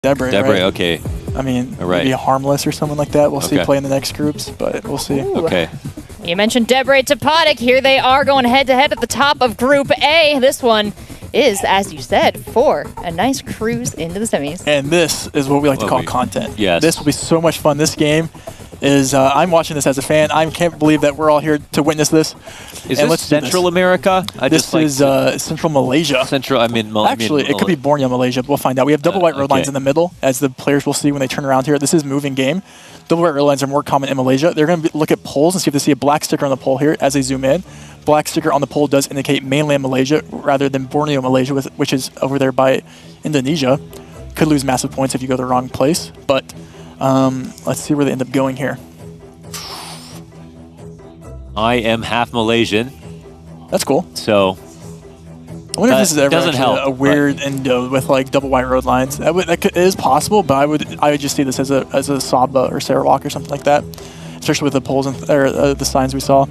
Debre, Debre, right? okay. I mean, All right. maybe Harmless or someone like that. We'll see play in the next groups, but we'll see. Okay. You mentioned Debre, Topotic. Here they are going head-to-head at the top of Group A. This one is, as you said, for a nice cruise into the semis. And this is what we like to call content. Yes. This will be so much fun. This game is, I'm watching this as a fan. I can't believe that we're all here to witness this. Is this Central America? This is Central Malaysia. Actually, it could be Borneo, Malaysia, but we'll find out. We have double white road lines in the middle, as the players will see when they turn around here. This is moving game. Double white road lines are more common in Malaysia. They're going to look at poles and see if they see a black sticker on the pole here as they zoom in. Black sticker on the pole does indicate mainland Malaysia rather than Borneo, Malaysia, which is over there by Indonesia. Could lose massive points if you go the wrong place, but let's see where they end up going here. I am half Malaysian. That's cool. So I wonder if this is ever doesn't help, a weird Indo with like double white road lines. That is possible, but I would just see this as a Sabah or Sarawak or something like that, especially with the poles and the signs we saw.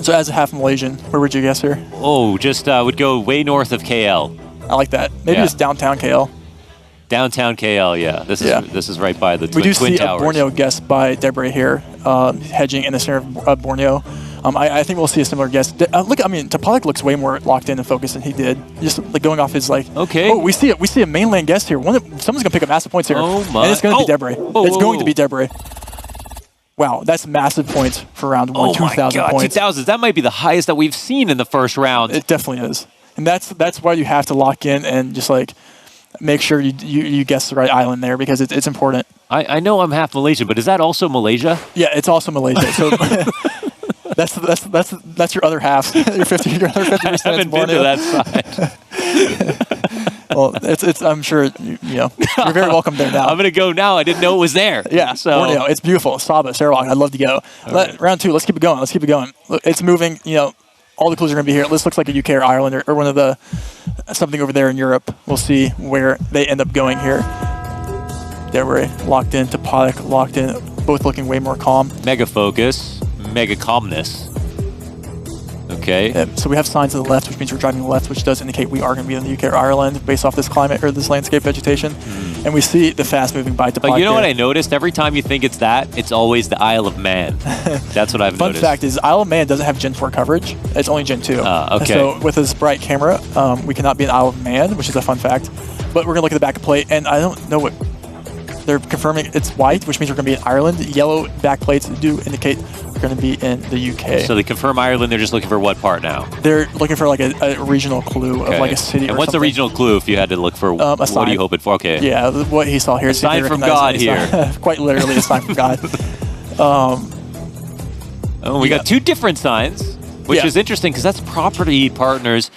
So as a half Malaysian, where would you guess here? Oh, just would go way north of KL. I like that. Maybe it's downtown KL. Downtown KL, yeah. This is right by the Twin Towers. We do see a Borneo guess by Debre here, hedging in the center of Borneo. I think we'll see a similar guess. Look, I mean, Topotic looks way more locked in and focused than he did. Just like going off his like. Okay. Oh, we see a mainland guest here. Someone's gonna pick up massive points here. Oh my. And it's gonna be Debre. It's going to be Debre. Wow, that's massive points for round one. 2,000 points. 2,000. That might be the highest that we've seen in the first round. It definitely is, and that's why you have to lock in and just like make sure you guess the right island there because it's important. I know I'm half Malaysian, but is that also Malaysia? Yeah, it's also Malaysia. So that's your other half. Your other 50%. I haven't been to that side. Well, I'm sure you're very welcome there now. I'm gonna go now. I didn't know it was there. Yeah, so Borneo, it's beautiful. Sabah, Sarawak, I'd love to go. Round two, let's keep it going. Look, it's moving. All the clues are gonna be here. This looks like a UK or Ireland or one of the something over there in Europe. We'll see where they end up going here. Debre locked in, Topotic locked in, both looking way more calm. Mega focus, mega calmness. Okay. So we have signs to the left, which means we're driving left, which does indicate we are going to be in the UK or Ireland based off this climate or this landscape vegetation. And we see the fast moving by Topotic. But you know what I noticed? Every time you think it's that, it's always the Isle of Man. That's what I've noticed. Fun fact is Isle of Man doesn't have Gen 4 coverage. It's only Gen 2. Okay. So with this bright camera, we cannot be in Isle of Man, which is a fun fact. But we're going to look at the back plate, and I don't know what they're confirming. It's white, which means we're going to be in Ireland. Yellow back plates do indicate we're going to be in the UK. So they confirm Ireland. They're just looking for what part now? They're looking for like a regional clue of like a city. And or what's something. the regional clue if you had to look for? What are you hoping for? Okay. Yeah, what he saw here. A sign from God here. Quite literally a sign from God. We got two different signs, which is interesting because that's property partners.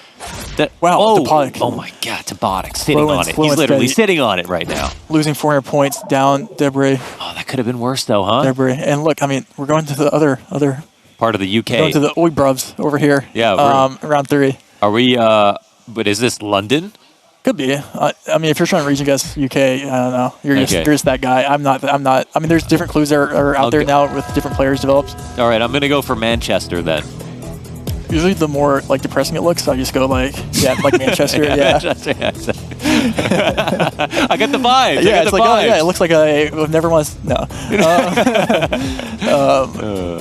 Topotic. Oh my God, Topotic sitting on it. He's literally sitting on it right now. Losing 400 points down, Debre. Oh, that could have been worse though, huh? Debre. And look, I mean, we're going to the other part of the UK. Going to the Oibruvs over here. Yeah. Round 3. Are we? But is this London? Could be. I mean, if you're trying to region guess UK, I don't know. You're just that guy. I'm not. I mean, there's different clues that are out there now with different players developed. All right, I'm gonna go for Manchester then. Usually, the more like depressing it looks, I just go like Manchester. Manchester, I get the vibe. Yeah, it's like it looks like I've never once. No.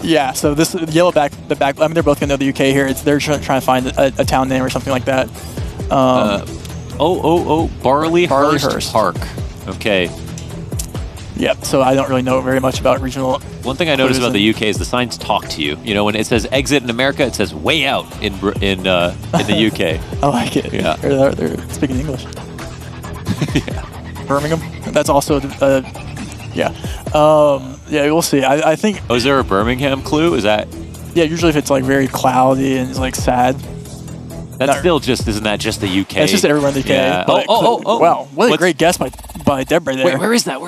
Yeah. So this yellow back. I mean, they're both gonna know the UK here. They're trying to find a town name or something like that. Barleyhurst Park. Okay. Yep. So I don't really know very much about regional. One thing I noticed about the UK is the signs talk to you. You know, when it says exit in America, it says way out in the UK. I like it. Yeah. They're speaking English. Birmingham. That's also yeah. Yeah, we'll see. I think. Oh, is there a Birmingham clue? Is that? Yeah. Usually, if it's like very cloudy and it's like sad. That's still just, isn't that just the UK? It's just everywhere in the UK. Yeah. Oh. Wow, what a great guess by Debre there. Wait, where is that?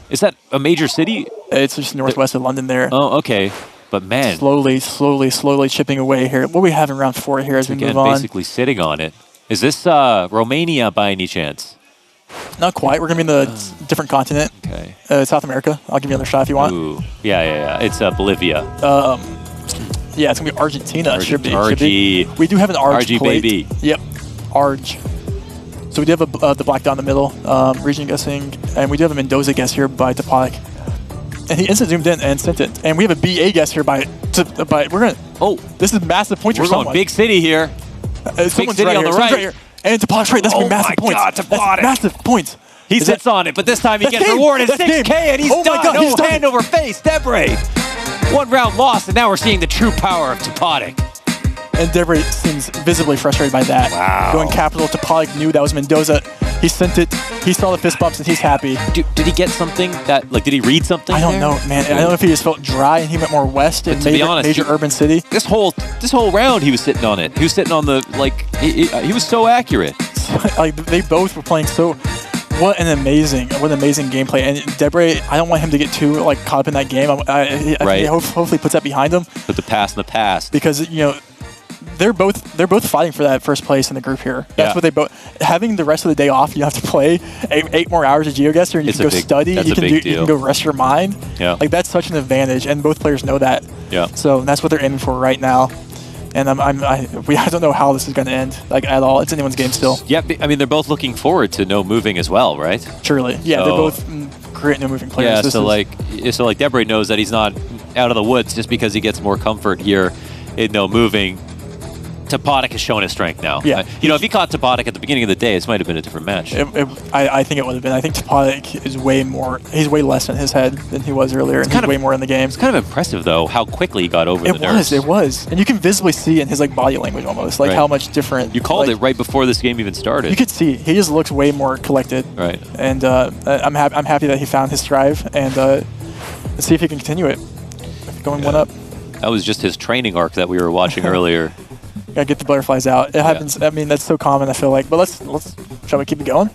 Is that a major city? It's just northwest of London there. Oh, okay. But man. Slowly chipping away here. What do we have in round 4 here as we move on? Basically sitting on it. Is this Romania by any chance? Not quite. We're going to be in the different continent. Okay. South America. I'll give you another shot if you want. Ooh. Yeah. It's Bolivia. Yeah, it's going to be Argentina. Should be. RG. We do have an Arg plate. baby. Yep. Arg. So we do have the black dot in the middle, region guessing, and we do have a Mendoza guess here by Topotic. And he instant zoomed in and sent it. And we have a BA guess here by we're gonna. Oh, this is massive points for someone. We're going big city here. Big city on the right. And Topotic's right. That's gonna be massive points. God, Topotic. That's massive points. He sits on it, but this time he gets rewarded 6K, and he's done. My God, no hand over face. Debre. 1 round lost, and now we're seeing the true power of Topotic. And Debre seems visibly frustrated by that. Wow. Going capital, Topotic knew that was Mendoza. He sent it. He saw the fist bumps, and he's happy. Did he get something that, like, did he read something? I don't know, man. I don't know if he just felt dry and he went more west in major urban city. This whole round, he was sitting on it. He was sitting on the, like, he was so accurate. Like, they both were playing so. What an amazing gameplay. And Debre, I don't want him to get too like caught up in that game. He hopefully puts that behind him. Put the past in the past. Because they're both fighting for that first place in the group here. That's what they both. Having the rest of the day off, you have to play 8 more hours of GeoGuessr, and you can go study. You can go rest your mind. Yeah. Like that's such an advantage, and both players know that. Yeah. So that's what they're aiming for right now. And I don't know how this is going to end, like at all. It's anyone's game still. Yeah, I mean they're both looking forward to no moving as well, right? Surely, yeah. They're both great no moving players. Yeah, so like Debre knows that he's not out of the woods just because he gets more comfort here in no moving. Topotic has shown his strength now. Yeah. If he caught Topotic at the beginning of the day, this might have been a different match. I think it would have been. I think Topotic is he's way less in his head than he was earlier, and he's way more in the game. It's kind of impressive, though, how quickly he got over the nerves. It was. And you can visibly see in his like body language almost, like how much different. You called it right before this game even started. You could see. He just looks way more collected. Right. And I'm happy that he found his strive, and let's see if he can continue it. Going 1 up. That was just his training arc that we were watching earlier. Gotta get the butterflies out. It happens. I mean, that's so common. I feel like. But shall we keep it going?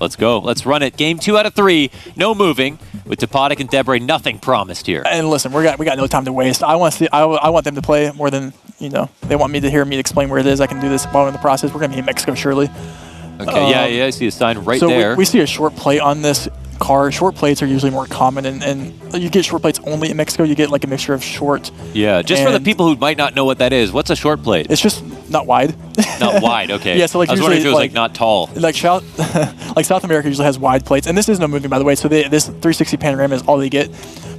Let's go. Let's run it. Game 2 out of 3. No moving with Topotic and Debre. Nothing promised here. And listen, we got no time to waste. I want them to play more than they want me to hear me explain where it is. I can do this while in the process. We're gonna be in Mexico, surely. Okay. Yeah. I see the sign right there. So we see a short plate on this car. Short plates are usually more common, and you get short plates only in Mexico. You get like a mixture of short. Yeah, just for the people who might not know what that is, what's a short plate? It's just not wide. Not wide, okay. Yeah, so like I was wondering if it was like not tall. Like South America usually has wide plates, and this is no moving, by the way. So this 360 panorama is all they get,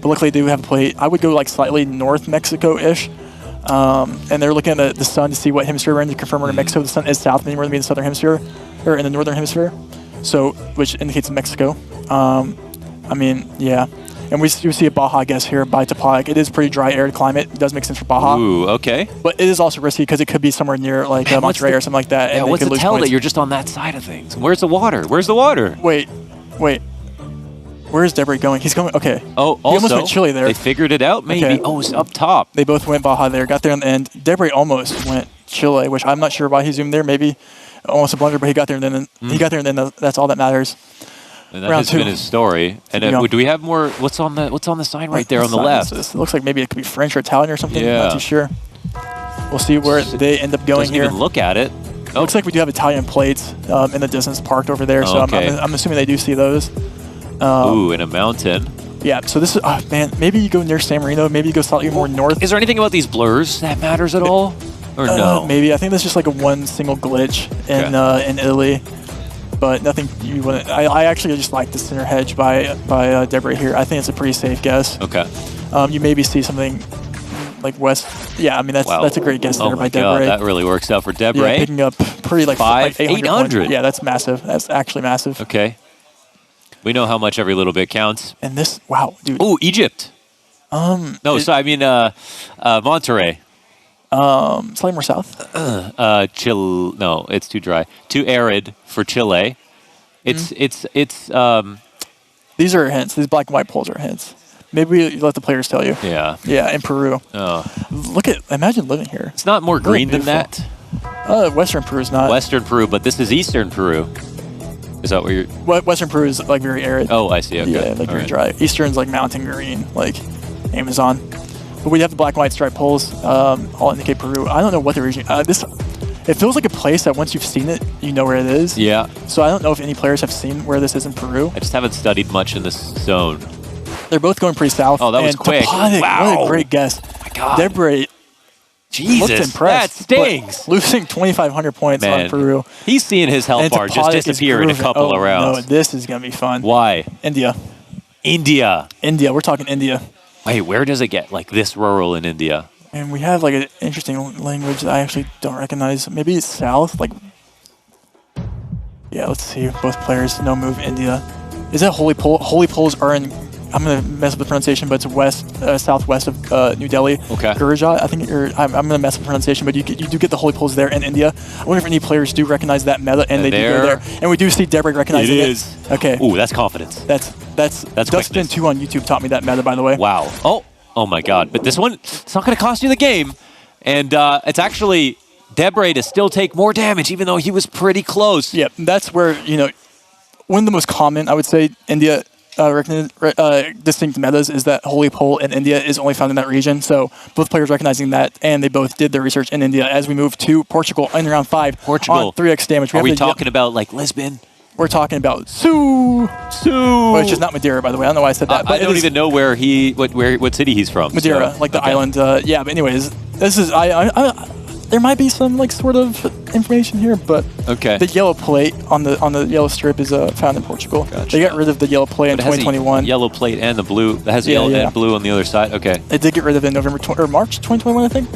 but luckily they do have a plate. I would go like slightly north Mexico-ish. And they're looking at the sun to see what hemisphere we're in to confirm we're in Mexico. The sun is south, meaning we're going to be in the southern hemisphere, or in the northern hemisphere, so which indicates Mexico. I mean, yeah. And we see a Baja guess here by Topotic. It is pretty dry, arid climate. It does make sense for Baja. Ooh, okay. But it is also risky because it could be somewhere near like Monterey or something like that. Yeah, and what's could to lose tell points. that you're just on that side of things? Where's the water? Where's the water? Wait. Where is Debre going? He's going, okay. Oh, he almost went Chile there. They figured it out, maybe. Okay. Oh, it's up top. They both went Baja there, got there in the end. Debre almost went Chile, which I'm not sure why he zoomed there. Maybe almost a blunder, but he got there and then he got there and then that's all that matters. And that has been his story. And do we have more? What's on the sign right there on the left? It looks like maybe it could be French or Italian or something. Yeah. Not too sure. We'll see where they end up going here. Even look at it. Oh. Looks like we do have Italian plates in the distance parked over there. So I'm assuming they do see those. Ooh, in a mountain. Yeah, so this is, man, maybe you go near San Marino, maybe you go slightly more north. Is there anything about these blurs that matters at all? Or no? Maybe. I think that's just like a one single glitch in Italy. But nothing you wouldn't. I actually just like the center hedge by Debre here. I think it's a pretty safe guess. Okay. You maybe see something like west. Yeah, I mean, that's a great guess there by Debre. God, that really works out for Debre. Yeah, picking up pretty like 800. Yeah, that's massive. That's actually massive. Okay. We know how much every little bit counts. And this, wow, dude. Oh, Egypt. No, so I mean Monterey. Slightly more south. Chile. No, it's too dry. Too arid for Chile. It's These are hints. These black and white poles are hints. Maybe you let the players tell you. Yeah. Yeah, in Peru. Oh. Imagine living here. It's not more green than that. Western Peru is not. Western Peru, but this is Eastern Peru. Is that where you're? Western Peru is like very arid. Oh, I see. Okay. Yeah, like very dry. Eastern's like mountain green, like Amazon. But we have the black and white striped poles, all indicate Peru. I don't know what the region. It feels like a place that once you've seen it, you know where it is. Yeah. So I don't know if any players have seen where this is in Peru. I just haven't studied much in this zone. They're both going pretty south. Oh, that was quick. Topotic, wow. What a great guess. Oh my God. Debre, Jesus, that stings. Losing 2,500 points on Peru. He's seeing his health bar just disappear in a couple of rounds. No, this is going to be fun. Why? India. India. India. We're talking India. Wait, where does it get like this rural in India? And we have like an interesting language that I actually don't recognize. Maybe it's south. Like, yeah, let's see. Both players, no move, India. Is that holy pole? Holy poles are in, I'm going to mess up the pronunciation, but it's southwest of New Delhi. Okay. Gurujat, I think I'm going to mess up the pronunciation, but you do get the holy poles there in India. I wonder if any players do recognize that meta, and they do go there. And we do see Debre recognizing it. It is. Okay. Ooh, that's confidence. That's Dustin 2 on YouTube taught me that meta, by the way. Wow. Oh my God. But this one, it's not going to cost you the game. And it's actually Debre to still take more damage, even though he was pretty close. Yeah, that's where, one of the most common, I would say, India distinct metas is that holy pole in India is only found in that region. So both players recognizing that, and they both did their research in India. As we move to Portugal in round 5, Portugal on 3x damage. Are we talking about like Lisbon? We're talking about Sioux, which is not Madeira, by the way. I don't know why I said that. But I don't even know what city he's from. Madeira, so. Like the island. Yeah, but anyways, this is there might be some like sort of information here, but the yellow plate on the yellow strip is found in Portugal. Gotcha. They got rid of the yellow plate in 2021. Yellow plate and the blue. That has yellow and blue on the other side. Okay. They did get rid of it in March 2021, I think.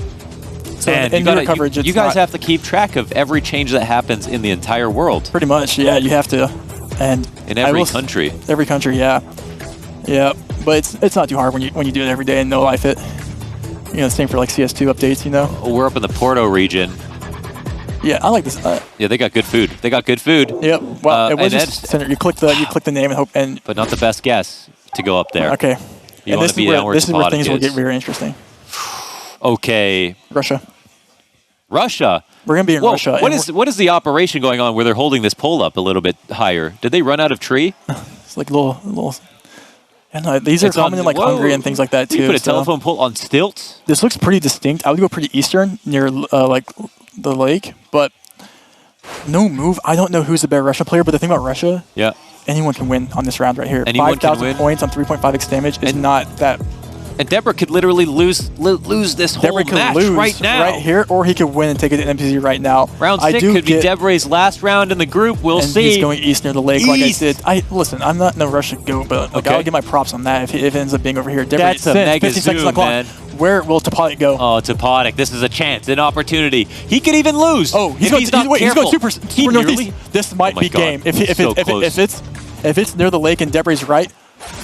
So and you guys have to keep track of every change that happens in the entire world. Pretty much, yeah. You have to, and in every country. Every country, yeah. But it's not too hard when you do it every day and no life it. Same for like CS2 updates. We're up in the Porto region. Yeah, I like this. Yeah, they got good food. Yep. Well, it was just center. You click the name and hope, but not the best guess to go up there. Okay. You want to be down where this is where things will get very interesting. Okay. Russia. We're gonna be in Russia. What is the operation going on where they're holding this pole up a little bit higher? Did they run out of tree? It's like little. And these are common in like Hungary and things like that too. You put a telephone pole on stilts. This looks pretty distinct. I would go pretty eastern near like the lake, but no move. I don't know who's the better Russia player, but the thing about Russia, anyone can win on this round right here. 5,000 points on 3.5x damage is not that. And Debre could literally lose this whole match right now. Right here, or he could win and take it to NPZ right now. Round 6 could be Debre's last round in the group. We'll see. He's going east near the lake like I did. Listen, I'm not no Russia goat, but I'll give my props on that if it ends up being over here. Debre, that's a mega zoom, man. Where will Topotic go? Oh, Topotic. This is a chance, an opportunity. He could even lose. Oh, he's going super northeast. This might be game. If it's near the lake and Debre's right,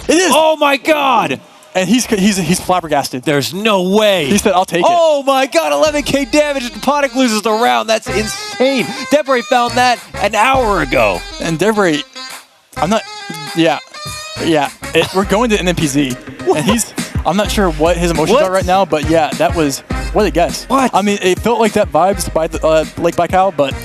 it is. Oh my God. And he's flabbergasted. There's no way. He said, I'll take it. Oh my God, 11k damage. Topotic loses the round. That's insane. Debre found that an hour ago. And Debre, we're going to NPZ. And I'm not sure what his emotions are right now, but yeah, that was, what a guess. What? I mean, it felt like that vibes by the Lake Baikal, but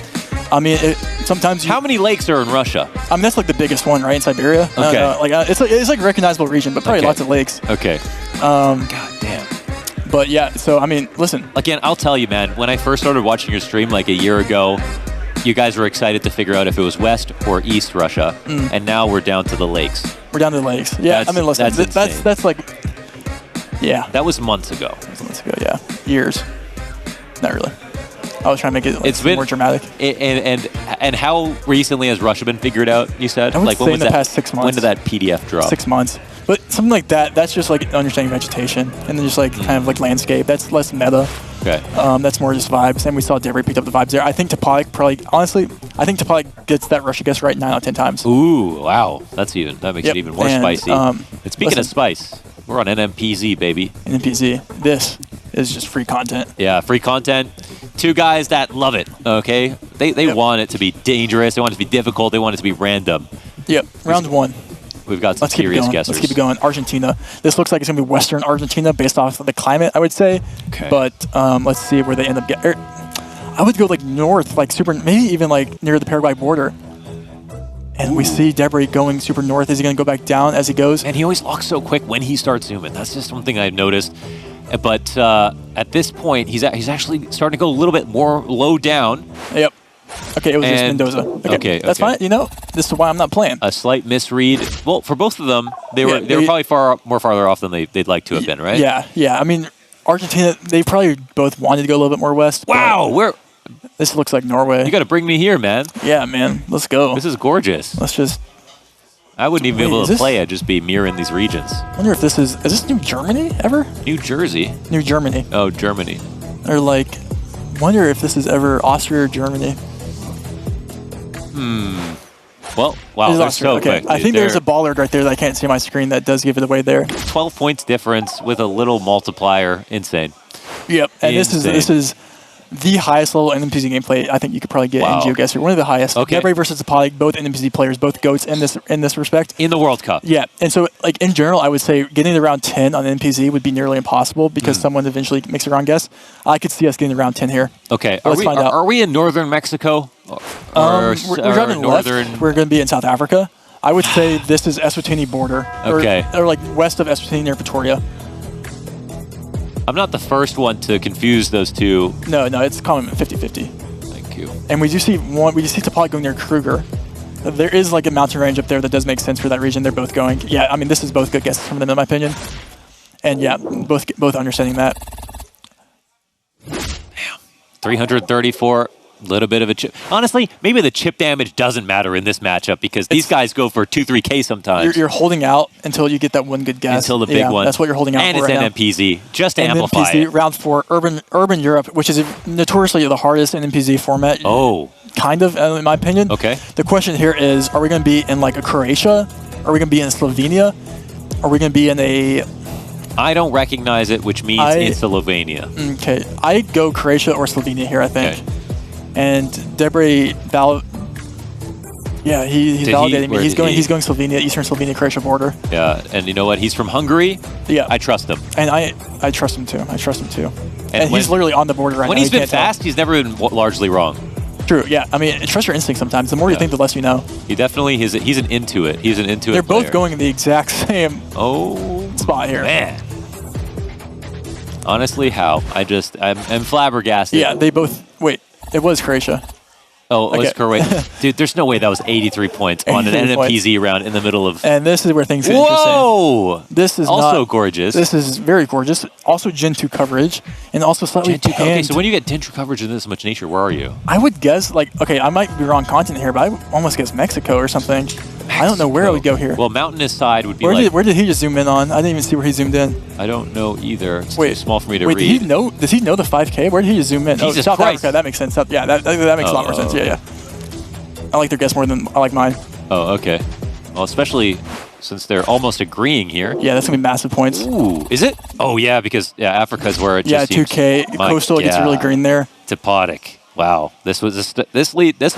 I mean, sometimes How many lakes are in Russia? I mean, that's like the biggest one, right, in Siberia. Okay. It's like a recognizable region, but probably lots of lakes. Okay. God damn. But yeah, so I mean, listen. Again, I'll tell you, man, when I first started watching your stream like a year ago, you guys were excited to figure out if it was West or East Russia, and now we're down to the lakes. We're down to the lakes. Yeah, I mean, listen, that's like, yeah. That was months ago. That was months ago, yeah. Years. Not really. I was trying to make it it's been more dramatic. And how recently has Russia been figured out, you said? I would say in the past 6 months. When did that PDF drop? 6 months. But something like that, that's just like understanding vegetation and then just like kind of like landscape. That's less meta. Okay. That's more just vibes. And we saw Debre picked up the vibes there. I think Topotic I think Topotic gets that Russia guess right 9 out of 10 times. Ooh, wow. That makes it even more spicy. And speaking of spice, we're on NMPZ, baby. NMPZ. This is just free content. Yeah, free content. 2 guys that love it, okay? They want it to be dangerous. They want it to be difficult. They want it to be random. Yep. Round 1. We've got some serious guessers. Let's keep it going. Argentina. This looks like it's going to be Western Argentina based off of the climate, I would say. Okay. But let's see where they end up getting. I would go like north, like maybe even like near the Paraguay border. And we see Debre going super north. Is he going to go back down as he goes? And he always locks so quick when he starts zooming. That's just one thing I've noticed. But at this point, he's actually starting to go a little bit more low down. Yep. Okay, it was just Mendoza. Okay, that's fine. You know, this is why I'm not playing. A slight misread. Well, for both of them, they were probably farther off than they'd like to have been, right? Yeah. I mean, Argentina, they probably both wanted to go a little bit more west. Wow, this looks like Norway. You got to bring me here, man. Yeah, man. Let's go. This is gorgeous. Let's just... I wouldn't even be able to play. I'd just be mirroring these regions. I wonder if this is this New Germany ever? New Jersey? New Germany. Oh, Germany. Or like, wonder if this is ever Austria or Germany. Well, wow, they're so quick. I think there's a bollard right there that I can't see on my screen that does give it away there. 12 points difference with a little multiplier. Insane. Yep, and this is the highest level NMPZ gameplay I think you could probably get in GeoGuessr. One of the highest. Okay. Debre versus Topotic, both NMPZ players, both GOATs in this respect. In the World Cup. Yeah, and so like in general, I would say getting to round 10 on NMPZ would be nearly impossible because someone eventually makes a wrong guess. I could see us getting to round 10 here. Okay, let's find out. Are we in northern Mexico? We're driving northern. left. We're going to be in South Africa. I would say this is Eswatini border. Okay. Or like west of Eswatini near Pretoria. I'm not the first one to confuse those two. No, it's common 50-50. Thank you. And we do see Topotic going near Kruger. There is like a mountain range up there that does make sense for that region. They're both going. Yeah, I mean this is both good guesses from them in my opinion. And yeah, both understanding that. Damn. 334. Little bit of a chip. Honestly, maybe the chip damage doesn't matter in this matchup because these guys go for 2-3K sometimes. You're holding out until you get that one good guess. Until the big one. That's what you're holding out and for right now. And it's NMPZ, just to amplify NMPZ, it. round 4, Urban Europe, which is notoriously the hardest NMPZ format. Oh. Kind of, in my opinion. Okay. The question here is, are we going to be in like a Croatia? Are we going to be in Slovenia? Are we going to be in a... I don't recognize it, which means in Slovenia. Okay. I'd go Croatia or Slovenia here, I think. Okay. And Debre, he's validating me. He's going Slovenia, Eastern Slovenia, Croatia border. Yeah, and you know what? He's from Hungary. Yeah, I trust him. And I trust him too. And he's literally on the border right now. When he's been fast, he's never been largely wrong. True. Yeah. I mean, trust your instinct sometimes. The more you think, the less you know. He definitely he's an Intuit. He's an Intuit. They're both going in the exact same spot here. Man. Honestly, how? I'm flabbergasted. Yeah, they both. Wait. It was Croatia. Oh, it was Croatia. Dude, there's no way that was 83 points on an NMPZ round in the middle of... And this is where things get interesting. This is also gorgeous. This is very gorgeous. Also Gen 2 coverage. And also slightly panned. Okay, so when you get Gen 2 coverage in this much nature, where are you? I would guess, I might be wrong continent here, but I almost guess Mexico or something. I don't know where I would go here. Well, mountainous side would be where did he just zoom in on? I didn't even see where he zoomed in. I don't know either. It's too small for me to read. Does he know the 5K? Where did he just zoom in? Jesus South Christ. Africa. That makes sense. Yeah, that makes a lot more sense. Yeah. I like their guess more than I like mine. Oh, okay. Well, especially since they're almost agreeing here. Yeah, that's going to be massive points. Ooh, is it? Oh, yeah, because Africa's where it just seems... 2K. Coastal gets really green there. Topotic. Wow. This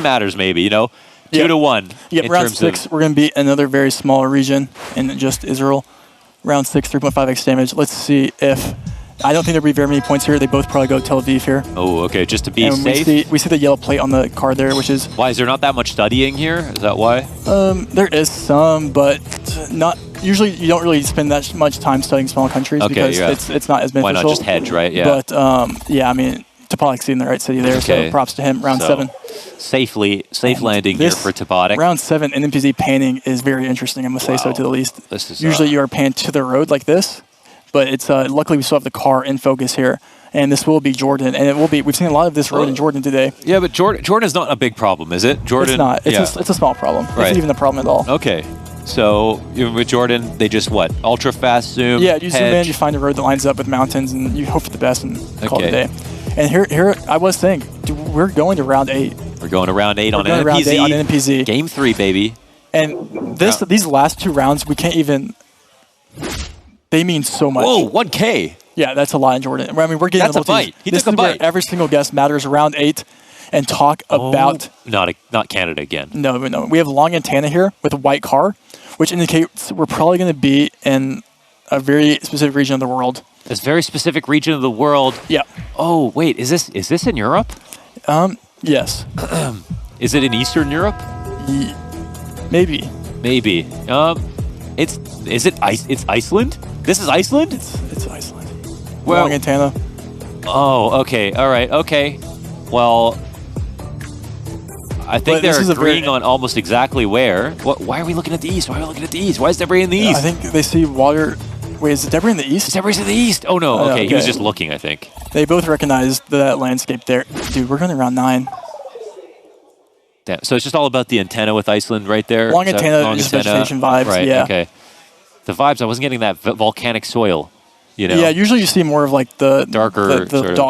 matters maybe, you know? 2-1. Yep, round 6, we're going to be another very small region in just Israel. Round 6, 3.5x damage. Let's see if... I don't think there'll be very many points here. They both probably go Tel Aviv here. Oh, okay, just to be safe? We see the yellow plate on the card there, which is... Why, is there not that much studying here? Is that why? There is some, but not... Usually, you don't really spend that much time studying small countries because it's not as beneficial. Why not just hedge, right? Yeah. But, I mean... Topotic's in the right city there, so props to him. Round 7. Safe landing here for Topotic. Round 7 NMPZ panning is very interesting, I must say so to the least. Usually you are panned to the road like this, but it's luckily we still have the car in focus here. And this will be Jordan, and it will be. We've seen a lot of this road in Jordan today. Yeah, but Jordan is not a big problem, is it? Jordan, it's not. It's a small problem. Right. It's not even a problem at all. Okay. So with Jordan, they just ultra fast zoom. Yeah, you zoom in, you find a road that lines up with mountains, and you hope for the best and call it a day. And here I was saying, we're going to round 8. We're going to round 8 on NMPZ. Round 8 on NMPZ. Game 3, baby. And these last 2 rounds, we can't even. They mean so much. Whoa, 1K. Yeah, that's a lot in Jordan. I mean, we're getting that's a bite. He took a bite. Every single guess matters around 8, and talk about. Not Canada again. No. We have long antenna here with a white car, which indicates we're probably going to be in a very specific region of the world. This very specific region of the world. Yeah. Oh wait, is this in Europe? Yes. Is it in Eastern Europe? Maybe. Maybe. It's Iceland? This is Iceland? It's Iceland. Well, long antenna. Oh, okay. All right. Okay. Well, I think they're agreeing on almost exactly where. Why are we looking at the east? Why are we looking at the east? Why is Debre in the east? I think they see water. Wait, is Debre in the east? Debre's in the east. Oh, no. Okay, he was just looking, I think. They both recognized that landscape there. Dude, we're going to round 9. Damn. So it's just all about the antenna with Iceland right there? Long antenna, just vegetation vibes. Right, yeah. Okay. The vibes, I wasn't getting that volcanic soil, you know? Yeah, usually you see more of like the darker,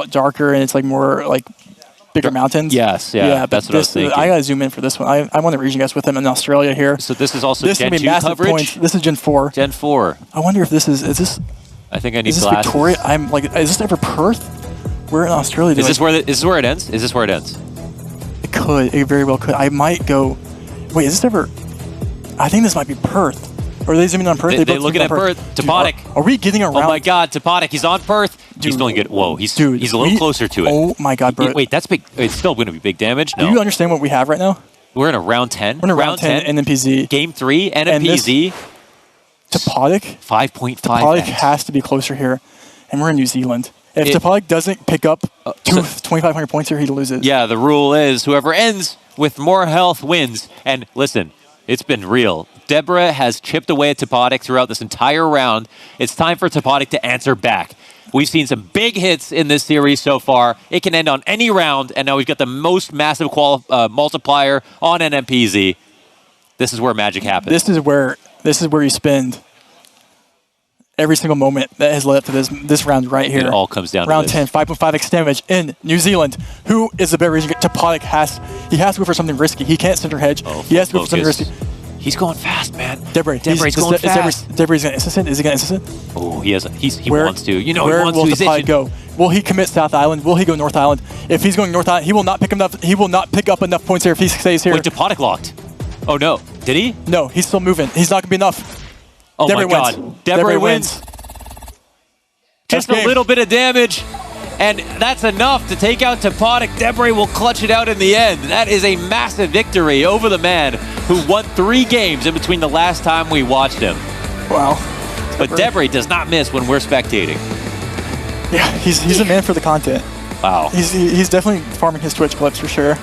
darker, and it's like more like bigger mountains. Yes, yeah, that's what I was thinking. I gotta zoom in for this one. I want to region guess with him in Australia here. So this is also Gen 2 massive coverage? Points. This is Gen 4. Gen 4. I wonder if this is this... I think I need glasses. Is this glasses. Victoria? I'm like, is this ever Perth? We're in Australia. Is this where it ends? Is this where it ends? It could. It very well could. I might go... Wait, is this ever... I think this might be Perth. Or are they zooming on Perth? They're looking at Perth. Topotic. Dude, are we getting around? Oh my God, Topotic. He's on Perth. Dude, he's feeling good. Whoa, he's a little closer to it. Oh my God, bro. Wait, that's big. It's still going to be big damage. No. Do you understand what we have right now? We're in a round 10. We're in a round 10 NMPZ. Game 3 NMPZ. Topotic. 5.5. Topotic has to be closer here, and we're in New Zealand. If Topotic doesn't pick up 2,500 points here, he loses. Yeah, the rule is whoever ends with more health wins. And listen, it's been real. Debre has chipped away at Topotic throughout this entire round. It's time for Topotic to answer back. We've seen some big hits in this series so far. It can end on any round, and now we've got the most massive multiplier on NMPZ. This is where magic happens. This is where you spend every single moment that has led up to this round right here. It all comes down round to this. 10, 5.5x damage in New Zealand. Who is the better region? Topotic has to go for something risky. He can't center hedge. He has to go for something risky. He's going fast, man. Debre's going fast. Debre's going to instant. Is he going to instant? Oh, he wants to. You know, where he wants will to. Topotic go? Will he commit South Island? Will he go North Island? If he's going North Island, he will not pick enough. He will not pick up enough points here if he stays here. Wait, Topotic locked. Oh no, did he? No, he's still moving. He's not going to be enough. Oh Debre my God, Debre wins. Just a little bit of damage, and that's enough to take out Topotic. Debre will clutch it out in the end. That is a massive victory over the man who won 3 games in between the last time we watched him. Wow. But Debre does not miss when we're spectating. Yeah, he's a man for the content. Wow. He's definitely farming his Twitch clips for sure.